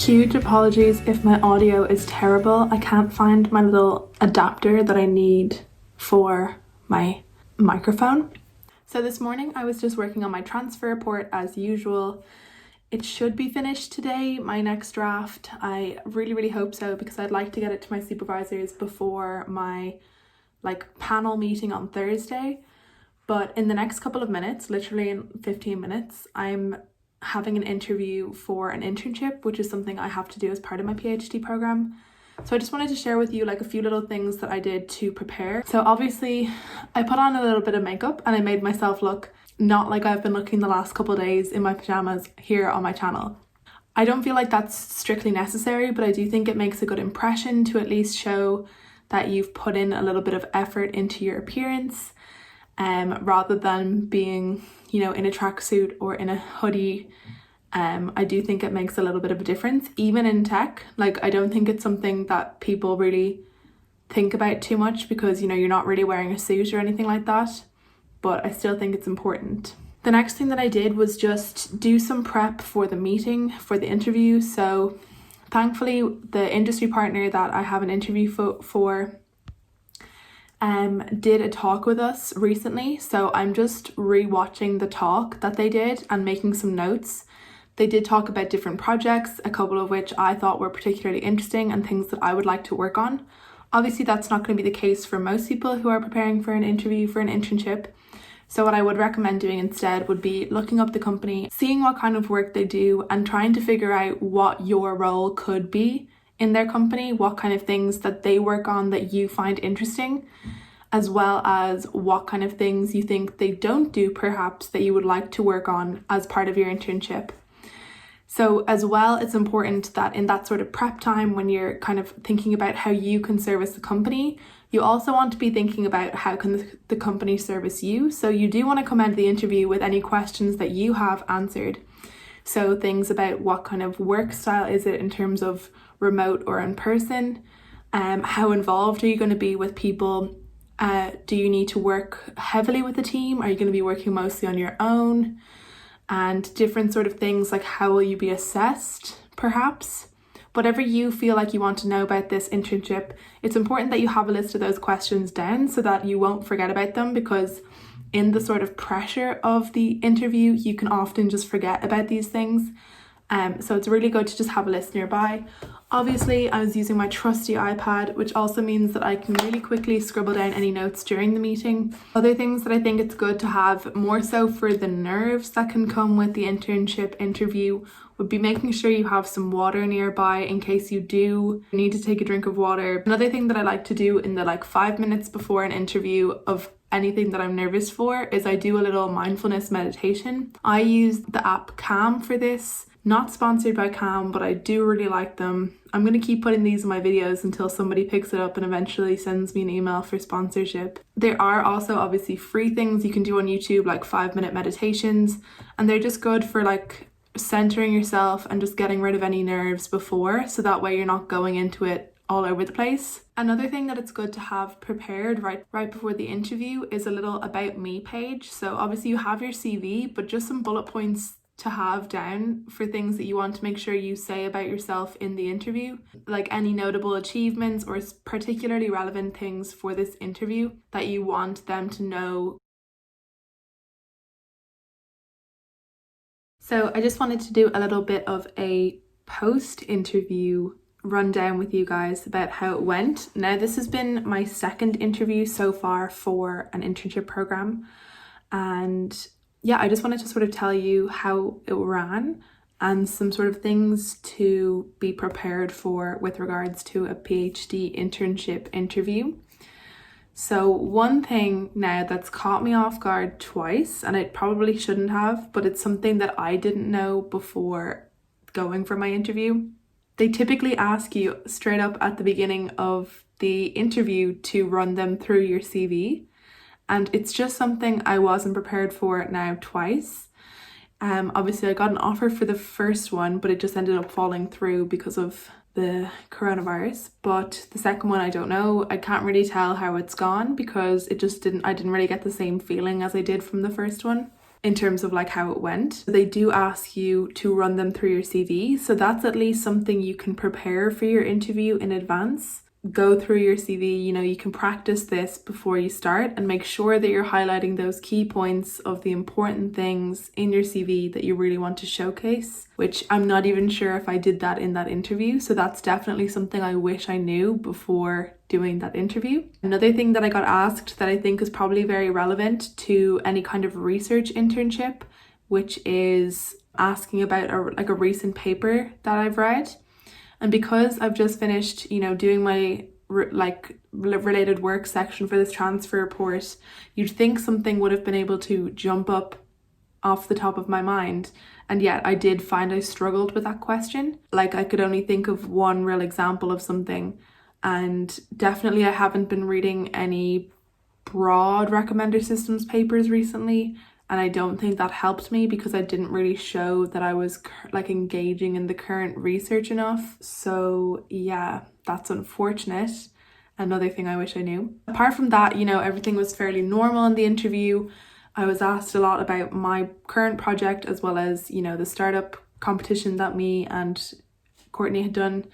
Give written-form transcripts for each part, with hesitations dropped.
Huge apologies if my audio is terrible. I can't find my little adapter that I need for my microphone. So this morning I was just working on my transfer report as usual. It should be finished today, my next draft. I really hope so, because I'd like to get it to my supervisors before my panel meeting on Thursday. But in the next couple of minutes, literally in 15 minutes, I'm having an interview for an internship, which is something I have to do as part of my PhD program. So I just wanted to share with you a few little things that I did to prepare. So obviously I put on a little bit of makeup and I made myself look not like I've been looking the last couple of days in my pajamas here on my channel. I don't feel like that's strictly necessary, but I do think it makes a good impression to at least show that you've put in a little bit of effort into your appearance, rather than being, in a tracksuit or in a hoodie. I do think it makes a little bit of a difference, even in tech. I don't think it's something that people really think about too much, because you're not really wearing a suit or anything like that, but I still think it's important. The next thing that I did was just do some prep for the meeting, for the interview. So thankfully the industry partner that I have an interview for did a talk with us recently, so I'm just re-watching the talk that they did and making some notes. They did talk about different projects, a couple of which I thought were particularly interesting and things that I would like to work on. Obviously that's not going to be the case for most people who are preparing for an interview for an internship, so what I would recommend doing instead would be looking up the company, seeing what kind of work they do, and trying to figure out what your role could be in their company, what kind of things that they work on that you find interesting, as well as what kind of things you think they don't do perhaps that you would like to work on as part of your internship. So as well, it's important that in that sort of prep time, when you're kind of thinking about how you can service the company, you also want to be thinking about how can the company service you. So you do want to come out of the interview with any questions that you have answered. So things about what kind of work style is it in terms of remote or in person, how involved are you going to be with people, do you need to work heavily with a team, are you going to be working mostly on your own, and different sort of things like how will you be assessed perhaps. Whatever you feel like you want to know about this internship, it's important that you have a list of those questions down so that you won't forget about them, because in the sort of pressure of the interview you can often just forget about these things. So it's really good to just have a list nearby. Obviously I was using my trusty iPad, which also means that I can really quickly scribble down any notes during the meeting. Other things that I think it's good to have, more so for the nerves that can come with the internship interview, would be making sure you have some water nearby in case you do need to take a drink of water. Another thing that I like to do in the 5 minutes before an interview of anything that I'm nervous for is I do a little mindfulness meditation. I use the app Calm for this. Not sponsored by Calm, but I do really like them. I'm going to keep putting these in my videos until somebody picks it up and eventually sends me an email for sponsorship. There are also obviously free things you can do on YouTube, like 5-minute meditations, and they're just good for centering yourself and just getting rid of any nerves before, so that way you're not going into it all over the place. Another thing that it's good to have prepared right before the interview is a little about me page. So obviously you have your CV, but just some bullet points to have down for things that you want to make sure you say about yourself in the interview, like any notable achievements or particularly relevant things for this interview that you want them to know. So I just wanted to do a little bit of a post-interview rundown with you guys about how it went. Now this has been my second interview so far for an internship program, and yeah, I just wanted to sort of tell you how it ran and some sort of things to be prepared for with regards to a PhD internship interview. So one thing now that's caught me off guard twice, and it probably shouldn't have, but it's something that I didn't know before going for my interview. They typically ask you straight up at the beginning of the interview to run them through your CV. And it's just something I wasn't prepared for now twice. Obviously I got an offer for the first one, but it just ended up falling through because of the coronavirus. But the second one, I don't know. I can't really tell how it's gone because I didn't really get the same feeling as I did from the first one. in terms of like how it went. They do ask you to run them through your CV, so that's at least something you can prepare for your interview in advance. Go through your CV, you know, you can practice this before you start and make sure that you're highlighting those key points of the important things in your CV that you really want to showcase, which I'm not even sure if I did that in that interview. So that's definitely something I wish I knew before doing that interview. Another thing that I got asked that I think is probably very relevant to any kind of research internship, which is asking about a recent paper that I've read. And because I've just finished, you know, doing my related work section for this transfer report, you'd think something would have been able to jump up off the top of my mind. And yet I did find I struggled with that question. Like, I could only think of one real example of something. And definitely I haven't been reading any broad recommender systems papers recently. And I don't think that helped me because I didn't really show that I was like engaging in the current research enough. So yeah, that's unfortunate. Another thing I wish I knew. Apart from that, you know, everything was fairly normal in the interview. I was asked a lot about my current project as well as, you know, the startup competition that me and Courtney had done.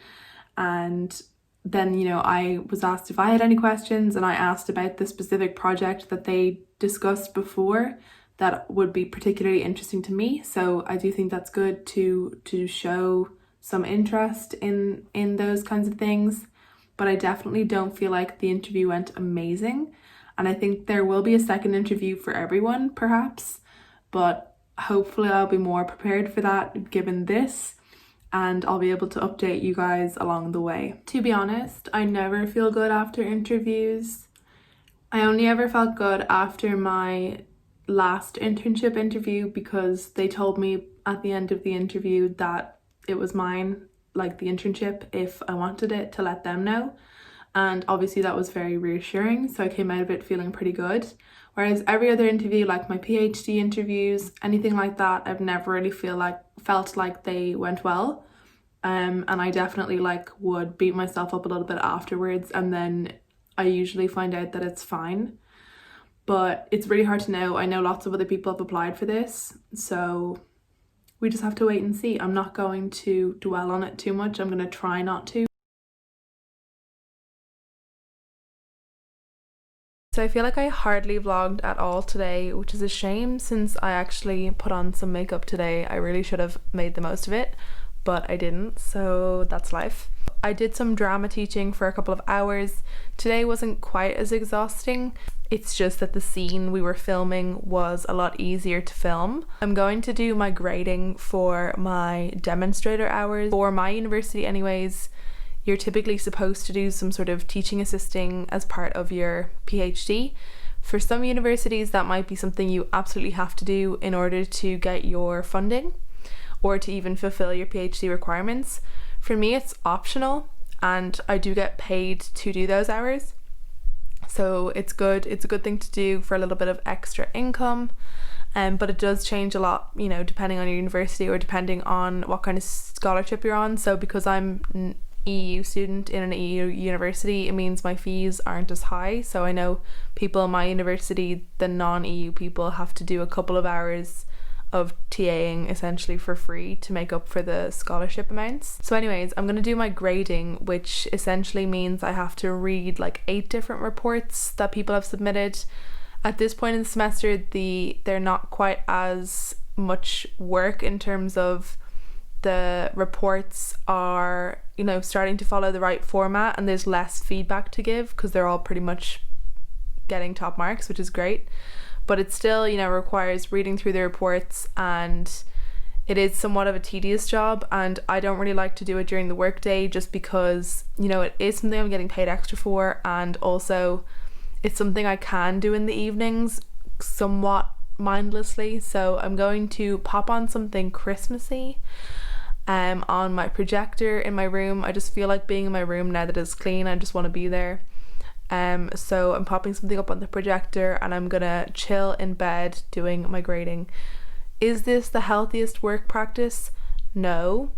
And then, you know, I was asked if I had any questions, and I asked about the specific project that they discussed before that would be particularly interesting to me. So I do think that's good to show some interest in those kinds of things. But I definitely don't feel like the interview went amazing. And I think there will be a second interview for everyone, perhaps. But hopefully I'll be more prepared for that given this. And I'll be able to update you guys along the way. To be honest, I never feel good after interviews. I only ever felt good after my last internship interview because they told me at the end of the interview that it was mine, like the internship, if I wanted it, to let them know. And obviously that was very reassuring, so I came out of it feeling pretty good. Whereas every other interview, like my PhD interviews, anything like that, I've never really felt like they went well. And I definitely would beat myself up a little bit afterwards, and then I usually find out that it's fine. But it's really hard to know. I know lots of other people have applied for this, so we just have to wait and see. I'm not going to dwell on it too much. I'm going to try not to. So I feel like I hardly vlogged at all today, which is a shame since I actually put on some makeup today. I really should have made the most of it, but I didn't, so that's life. I did some drama teaching for a couple of hours. Today wasn't quite as exhausting. It's just that the scene we were filming was a lot easier to film. I'm going to do my grading for my demonstrator hours. For my university anyways, you're typically supposed to do some sort of teaching assisting as part of your PhD. For some universities that might be something you absolutely have to do in order to get your funding or to even fulfill your PhD requirements. For me it's optional and I do get paid to do those hours. So it's good. It's a good thing to do for a little bit of extra income. But it does change a lot, you know, depending on your university or depending on what kind of scholarship you're on. So because I'm an EU student in an EU university, it means my fees aren't as high. So I know people in my university, the non-EU people, have to do a couple of hours of TAing essentially for free to make up for the scholarship amounts. So anyways, I'm going to do my grading, which essentially means I have to read 8 different reports that people have submitted. At this point in the semester, they're not quite as much work in terms of the reports are, you know, starting to follow the right format, and there's less feedback to give because they're all pretty much getting top marks, which is great. But it still, you know, requires reading through the reports, and it is somewhat of a tedious job, and I don't really like to do it during the workday just because, you know, it is something I'm getting paid extra for, and also it's something I can do in the evenings somewhat mindlessly. So I'm going to pop on something Christmassy on my projector in my room. I just feel like being in my room now that it's clean. I just want to be there. So I'm popping something up on the projector and I'm gonna chill in bed doing my grading. Is this the healthiest work practice? No,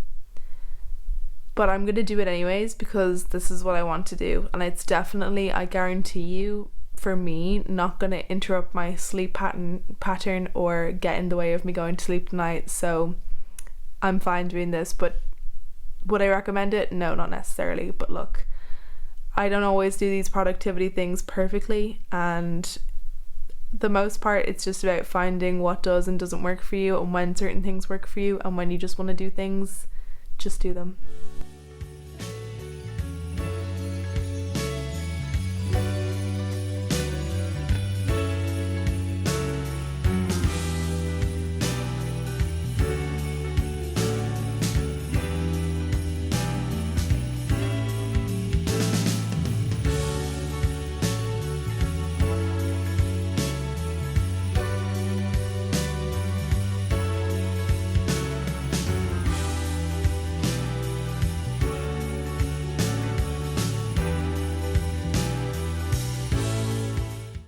but I'm gonna do it anyways because this is what I want to do, and it's definitely, I guarantee you, for me, not going to interrupt my sleep pattern or get in the way of me going to sleep tonight, so I'm fine doing this. But would I recommend it? No, not necessarily. But look, I don't always do these productivity things perfectly, and the most part it's just about finding what does and doesn't work for you, and when certain things work for you, and when you just want to do things, just do them.